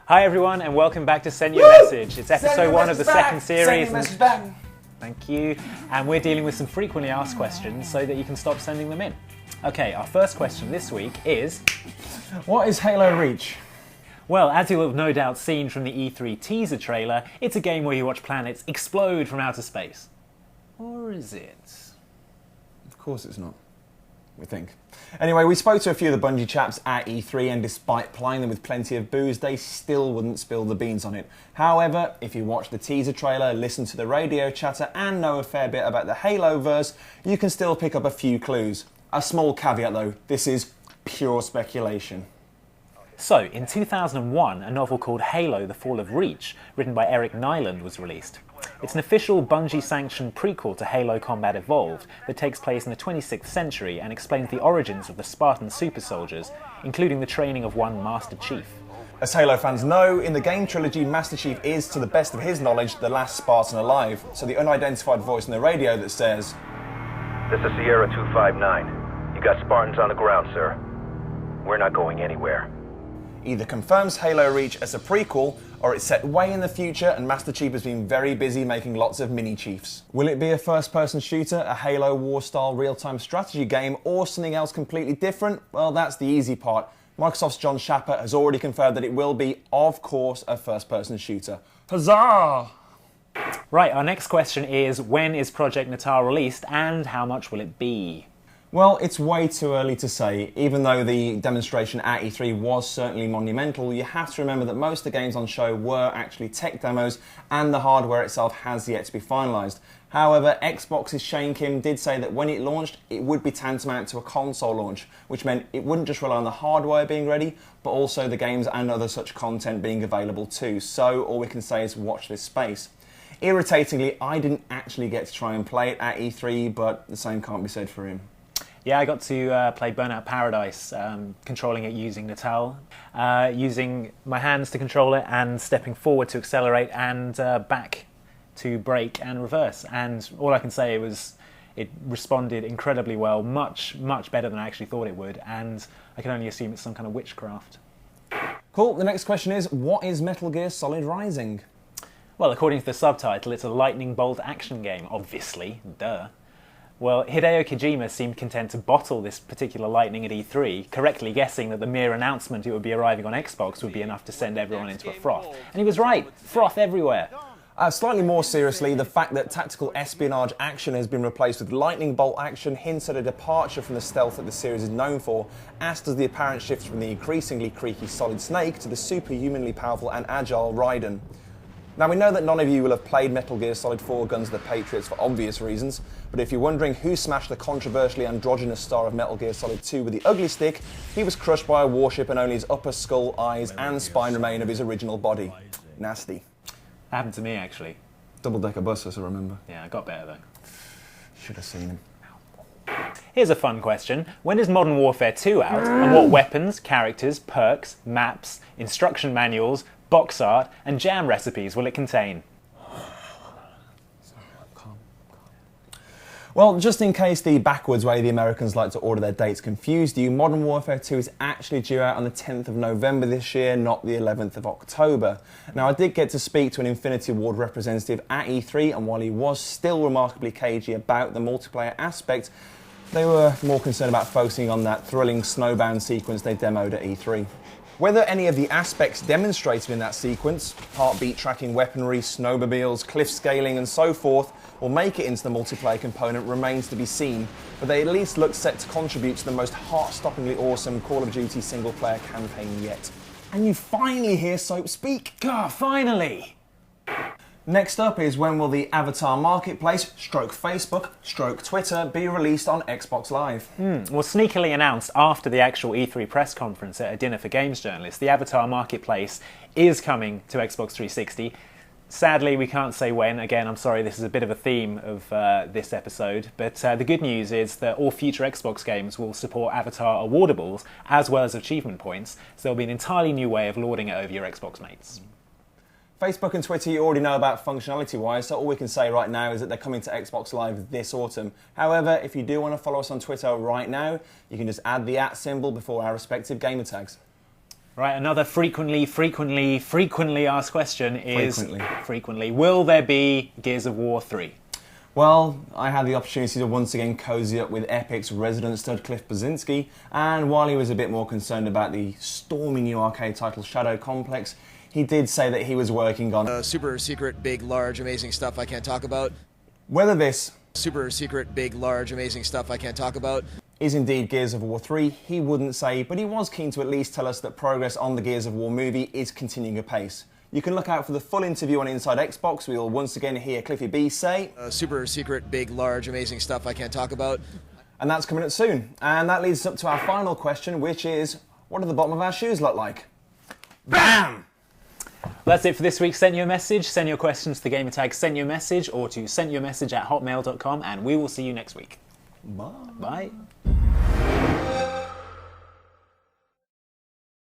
Hi everyone, and welcome back to SentUAMessage. It's episode 1 of the second series. Back. Thank you. And we're dealing with some frequently asked questions so that you can stop sending them in. Okay, our first question this week is... What is Halo Reach? Well, as you'll have no doubt seen from the E3 teaser trailer, it's a game where you watch planets explode from outer space. Or is it? Of course it's not. We think. Anyway, we spoke to a few of the Bungie chaps at E3, and despite plying them with plenty of booze, they still wouldn't spill the beans on it. However, if you watch the teaser trailer, listen to the radio chatter, and know a fair bit about the Halo-verse, you can still pick up a few clues. A small caveat though, this is pure speculation. So, in 2001, a novel called Halo: The Fall of Reach, written by Eric Nyland, was released. It's an official Bungie-sanctioned prequel to Halo Combat Evolved that takes place in the 26th century and explains the origins of the Spartan super soldiers, including the training of one Master Chief. As Halo fans know, in the game trilogy, Master Chief is, to the best of his knowledge, the last Spartan alive, so the unidentified voice in the radio that says, "This is Sierra 259. You got Spartans on the ground, sir. We're not going anywhere." either confirms Halo Reach as a prequel, or it's set way in the future and Master Chief has been very busy making lots of mini-chiefs. Will it be a first-person shooter, a Halo War-style real-time strategy game, or something else completely different? Well, that's the easy part. Microsoft's John Schapper has already confirmed that it will be, of course, a first-person shooter. Huzzah! Right, our next question is, when is Project Natal released and how much will it be? Well, it's way too early to say. Even though the demonstration at E3 was certainly monumental, you have to remember that most of the games on show were actually tech demos and the hardware itself has yet to be finalised. However, Xbox's Shane Kim did say that when it launched, it would be tantamount to a console launch, which meant it wouldn't just rely on the hardware being ready, but also the games and other such content being available too. So all we can say is watch this space. Irritatingly, I didn't actually get to try and play it at E3, but the same can't be said for him. Yeah, I got to play Burnout Paradise, controlling it using Natal, using my hands to control it and stepping forward to accelerate and back to brake and reverse. And all I can say was it responded incredibly well, much better than I actually thought it would, and I can only assume it's some kind of witchcraft. Cool, the next question is, what is Metal Gear Solid Rising? Well, according to the subtitle, it's a lightning bolt action game, obviously, duh. Well, Hideo Kojima seemed content to bottle this particular lightning at E3, correctly guessing that the mere announcement it would be arriving on Xbox would be enough to send everyone into a froth. And he was right, froth everywhere. Slightly more seriously, the fact that tactical espionage action has been replaced with lightning bolt action hints at a departure from the stealth that the series is known for, as does the apparent shift from the increasingly creaky Solid Snake to the superhumanly powerful and agile Raiden. Now, we know that none of you will have played Metal Gear Solid 4 Guns of the Patriots for obvious reasons, but if you're wondering who smashed the controversially androgynous star of Metal Gear Solid 2 with the ugly stick, he was crushed by a warship and only his upper skull, eyes and spine remain of his original body. Nasty. That happened to me, actually. Double-decker bus, as I remember. Yeah, I got better though. Should have seen him. Here's a fun question. When is Modern Warfare 2 out? And what weapons, characters, perks, maps, instruction manuals, box art and jam recipes will it contain? Well, just in case the backwards way the Americans like to order their dates confused you, Modern Warfare 2 is actually due out on the 10th of November this year, not the 11th of October. Now, I did get to speak to an Infinity Ward representative at E3, and while he was still remarkably cagey about the multiplayer aspect, they were more concerned about focusing on that thrilling snowbound sequence they demoed at E3. Whether any of the aspects demonstrated in that sequence, heartbeat tracking weaponry, snowmobiles, cliff scaling and so forth, will make it into the multiplayer component remains to be seen, but they at least look set to contribute to the most heart-stoppingly awesome Call of Duty single-player campaign yet. And you finally hear Soap speak! God, finally! Next up is, when will the Avatar Marketplace, stroke Facebook, stroke Twitter, be released on Xbox Live? Well, sneakily announced after the actual E3 press conference at a dinner for games journalists, the Avatar Marketplace is coming to Xbox 360. Sadly, we can't say when. Again, I'm sorry, this is a bit of a theme of this episode, but the good news is that all future Xbox games will support Avatar awardables as well as achievement points, so there'll be an entirely new way of lording it over your Xbox mates. Facebook and Twitter you already know about functionality-wise, so all we can say right now is that they're coming to Xbox Live this autumn. However, if you do want to follow us on Twitter right now, you can just add the @ symbol before our respective gamer tags. Right, another frequently asked question is... Frequently. Will there be Gears of War 3? Well, I had the opportunity to once again cozy up with Epic's resident stud Cliff Bleszinski, and while he was a bit more concerned about the stormy new arcade title Shadow Complex, he did say that he was working on super secret, big, large, amazing stuff I can't talk about. Whether this super secret, big, large, amazing stuff I can't talk about is indeed Gears of War 3, he wouldn't say, but he was keen to at least tell us that progress on the Gears of War movie is continuing apace. You can look out for the full interview on Inside Xbox. We'll once again hear Cliffy B say super secret, big, large, amazing stuff I can't talk about. And that's coming up soon. And that leads us up to our final question, which is, what do the bottom of our shoes look like? BAM! That's it for this week's Sent You a Message. Send your questions to the gamertag SentUAMessage or to sentyouamessage@hotmail.com, and we will see you next week. Bye. Bye.